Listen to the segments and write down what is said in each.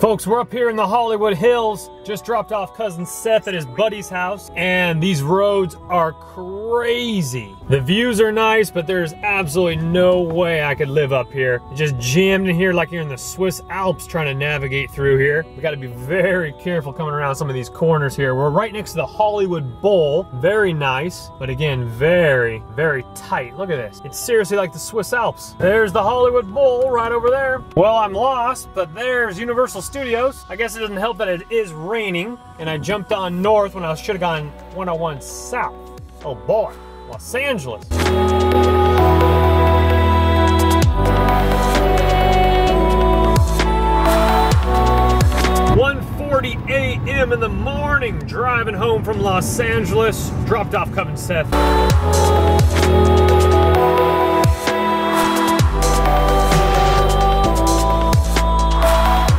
Folks, we're up here in the Hollywood Hills. Just dropped off cousin Seth at his buddy's house, and these roads are crazy. The views are nice, but there's absolutely no way I could live up here. Just jammed in here like you're in the Swiss Alps trying to navigate through here. We gotta be very careful coming around some of these corners here. We're right next to the Hollywood Bowl. Very nice, but again, very, very tight. Look at this. It's seriously like the Swiss Alps. There's the Hollywood Bowl right over there. Well, I'm lost, but there's Universal Studios. I guess it doesn't help that it is raining, and I jumped on north when I should have gone 101 south. Oh boy, Los Angeles. 1:40 a.m. in the morning, driving home from Los Angeles. Dropped off cousin Seth.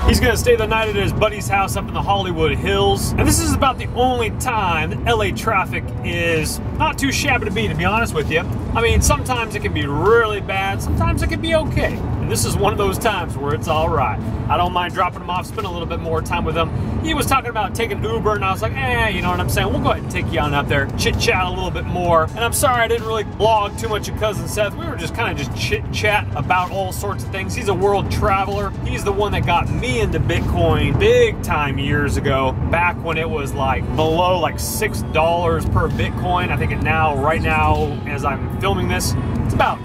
He's gonna stay the night at his buddy's house up in the Hollywood Hills. And this is about the only time that LA traffic is not too shabby to be honest with you. I mean, sometimes it can be really bad, sometimes it can be okay. And this is one of those times where it's all right. I don't mind dropping him off, spend a little bit more time with him. He was talking about taking Uber, and I was like, you know what I'm saying? We'll go ahead and take you on up there, chit-chat a little bit more. And I'm sorry I didn't really vlog too much of cousin Seth. We were just kind of just chit-chat about all sorts of things. He's a world traveler. He's the one that got me into Bitcoin big time years ago, back when it was like below like $6 per Bitcoin. I think right now, as I'm filming this, it's about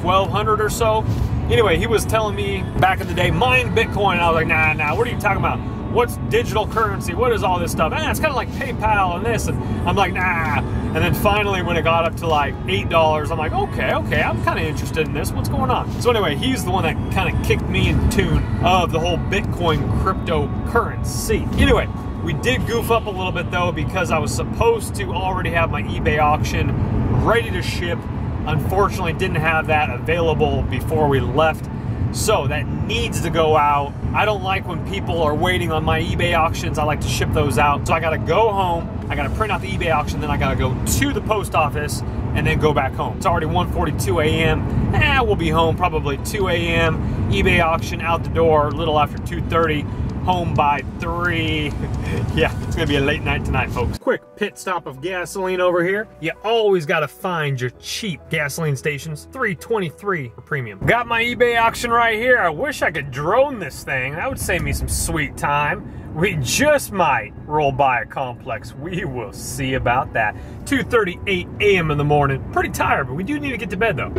1,200 or so. Anyway, he was telling me back in the day, mine Bitcoin. And I was like, nah, what are you talking about? What's digital currency? What is all this stuff? It's kind of like PayPal and this. And I'm like, nah. And then finally, when it got up to like $8, I'm like, okay, I'm kind of interested in this. What's going on? So anyway, he's the one that kind of kicked me in tune of the whole Bitcoin cryptocurrency. Anyway, we did goof up a little bit though, because I was supposed to already have my eBay auction ready to ship. Unfortunately, didn't have that available before we left, so that needs to go out. I don't like when people are waiting on my eBay auctions. I like to ship those out. So I gotta go home, I gotta print out the eBay auction, then I gotta go to the post office and then go back home. It's already 1:42 a.m. We'll be home probably 2 a.m. eBay auction out the door a little after 2:30. Home by 3. Yeah, it's gonna be a late night tonight, folks. Quick pit stop of gasoline over here. You always gotta find your cheap gasoline stations. $3.23 for premium. Got my eBay auction right here. I wish I could drone this thing. That would save me some sweet time. We just might roll by a complex. We will see about that. 2:38 a.m. in the morning. Pretty tired, but we do need to get to bed though.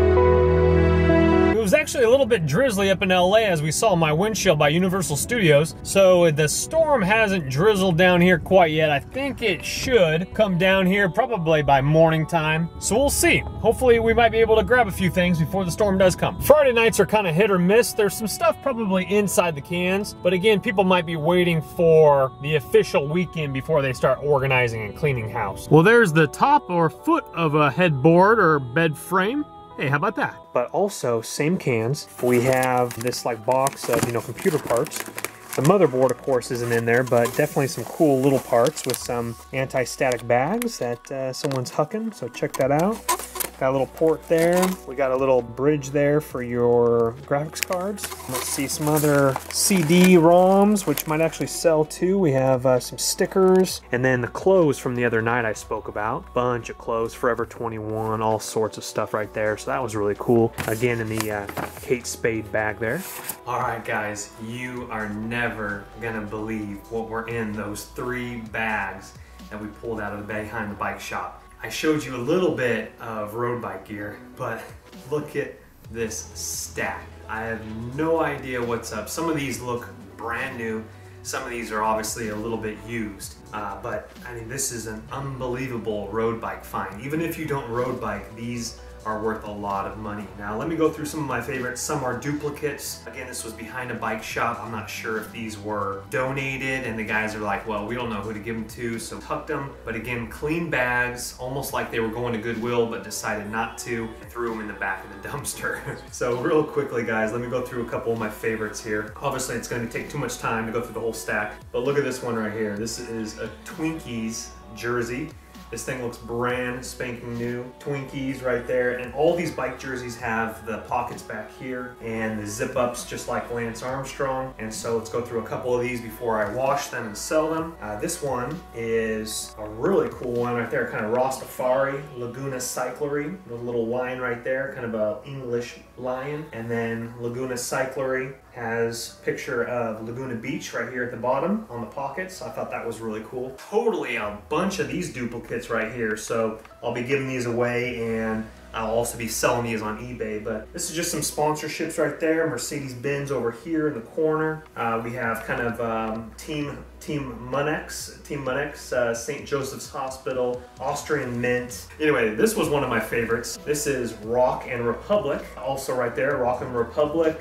It was actually a little bit drizzly up in LA, as we saw my windshield by Universal Studios. So the storm hasn't drizzled down here quite yet. I think it should come down here probably by morning time. So we'll see. Hopefully we might be able to grab a few things before the storm does come. Friday nights are kind of hit or miss. There's some stuff probably inside the cans, but again, people might be waiting for the official weekend before they start organizing and cleaning house. Well, there's the top or foot of a headboard or bed frame. Hey, how about that? But also, same cans. We have this like box of, computer parts. The motherboard, of course, isn't in there, but definitely some cool little parts with some anti-static bags that someone's hucking, so check that out. Got a little port there. We got a little bridge there for your graphics cards. Let's see some other CD-ROMs, which might actually sell too. We have some stickers, and then the clothes from the other night I spoke about. Bunch of clothes, Forever 21, all sorts of stuff right there. So that was really cool. Again, in the Kate Spade bag there. All right, guys, you are never gonna believe what were in those 3 bags that we pulled out of the behind the bike shop. I showed you a little bit of road bike gear, but look at this stack. I have no idea what's up. Some of these look brand new. Some of these are obviously a little bit used. But I mean, this is an unbelievable road bike find. Even if you don't road bike, these are worth a lot of money. Now let me go through some of my favorites. Some are duplicates. Again, this was behind a bike shop. I'm not sure if these were donated, and the guys are like, well, we don't know who to give them to, so tucked them. But again, clean bags, almost like they were going to Goodwill, but decided not to. I threw them in the back of the dumpster. So real quickly, guys, let me go through a couple of my favorites here. Obviously, it's gonna take too much time to go through the whole stack, but look at this one right here. This is a Twinkies jersey. This thing looks brand spanking new. Twinkies right there. And all these bike jerseys have the pockets back here and the zip ups just like Lance Armstrong. And so let's go through a couple of these before I wash them and sell them. This one is a really cool one right there, kind of Rastafari, Laguna Cyclery, the little line right there, kind of a English lion. And then Laguna Cyclery has a picture of Laguna Beach right here at the bottom on the pockets. I thought that was really cool. Totally a bunch of these duplicates right here, so I'll be giving these away and I'll also be selling these on eBay. But this is just some sponsorships right there. Mercedes-Benz over here in the corner. We have kind of Team Munich, St. Joseph's Hospital, Austrian Mint. Anyway, this was one of my favorites. This is Rock and Republic, also right there, Rock and Republic,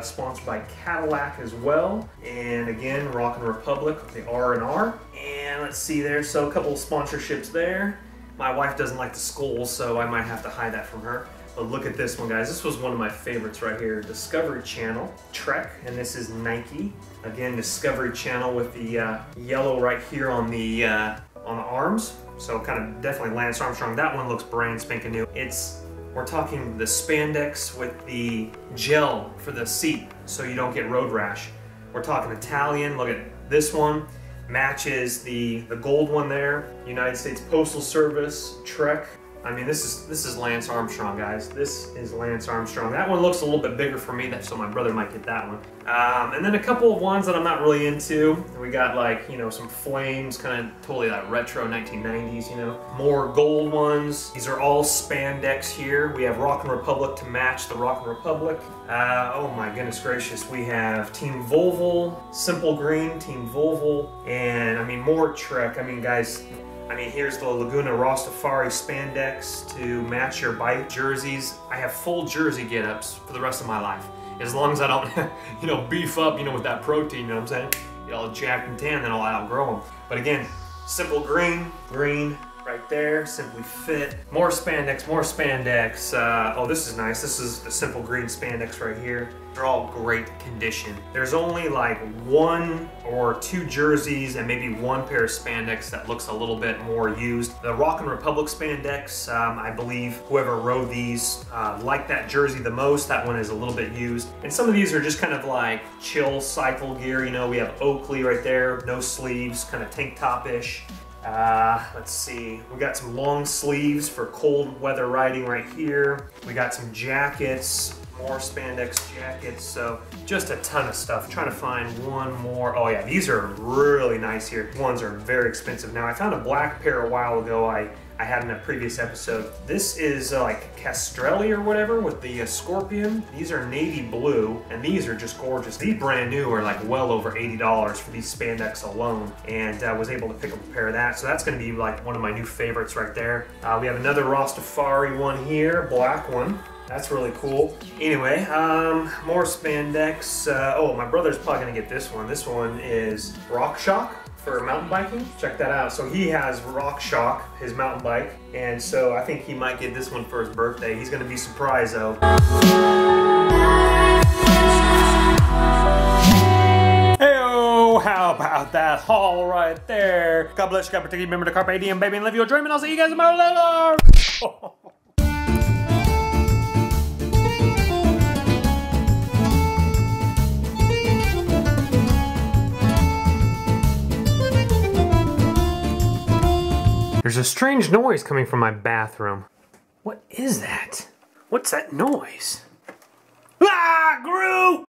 sponsored by Cadillac as well. And again, Rock and Republic, the R&R. And let's see there, so a couple of sponsorships there. My wife doesn't like the skulls, so I might have to hide that from her. But look at this one, guys. This was one of my favorites right here. Discovery Channel, Trek, and this is Nike. Again, Discovery Channel with the yellow right here on the arms. So kind of definitely Lance Armstrong. That one looks brand spanking new. We're talking the spandex with the gel for the seat so you don't get road rash. We're talking Italian. Look at this one. Matches the gold one there. United States Postal Service, Trek. I mean, this is Lance Armstrong, guys. This is Lance Armstrong. That one looks a little bit bigger for me, so my brother might get that one. And then a couple of ones that I'm not really into. We got like, you know, some flames, kind of totally that retro 1990s, you know. More gold ones. These are all spandex here. We have Rock and Republic to match the Rock and Republic. Oh my goodness gracious. We have Team Volvo, Simple Green, Team Volvo, and I mean, more Trek. I mean, guys, here's the Laguna Rastafari spandex to match your bike jerseys. I have full jersey get-ups for the rest of my life. As long as I don't, you know, beef up, you know, with that protein, you know what I'm saying? Get all jacked and tan, then I'll outgrow them. But again, Simple Green, right there, Simply Fit. More spandex, more spandex. Oh, this is nice. This is the Simple Green spandex right here. They're all great condition. There's only like 1 or 2 jerseys and maybe 1 pair of spandex that looks a little bit more used. The Rock and Republic spandex, I believe whoever rode these liked that jersey the most. That one is a little bit used. And some of these are just kind of like chill cycle gear. You know, we have Oakley right there, no sleeves, kind of tank top-ish. Let's see, we got some long sleeves for cold weather riding right here. We got some jackets, more spandex jackets, so just a ton of stuff. I'm trying to find one more. Oh yeah, these are really nice here. These ones are very expensive. Now I found a black pair a while ago I had in a previous episode. This is like Castrelli or whatever with the Scorpion. These are navy blue and these are just gorgeous. These brand new are like well over $80 for these spandex alone, and I was able to pick up a pair of that. So that's gonna be like one of my new favorites right there. We have another Rastafari one here, black one. That's really cool. Anyway, more spandex. Oh, my brother's probably gonna get this one. This one is Rock Shock for mountain biking. Check that out. So he has Rock Shock, his mountain bike, and so I think he might get this one for his birthday. He's gonna be surprised though. Heyo, how about that haul right there? God bless you, God protect you, remember to carpe diem, baby, and live your dream, and I'll see you guys tomorrow later. There's a strange noise coming from my bathroom. What is that? What's that noise? Ah, Gru!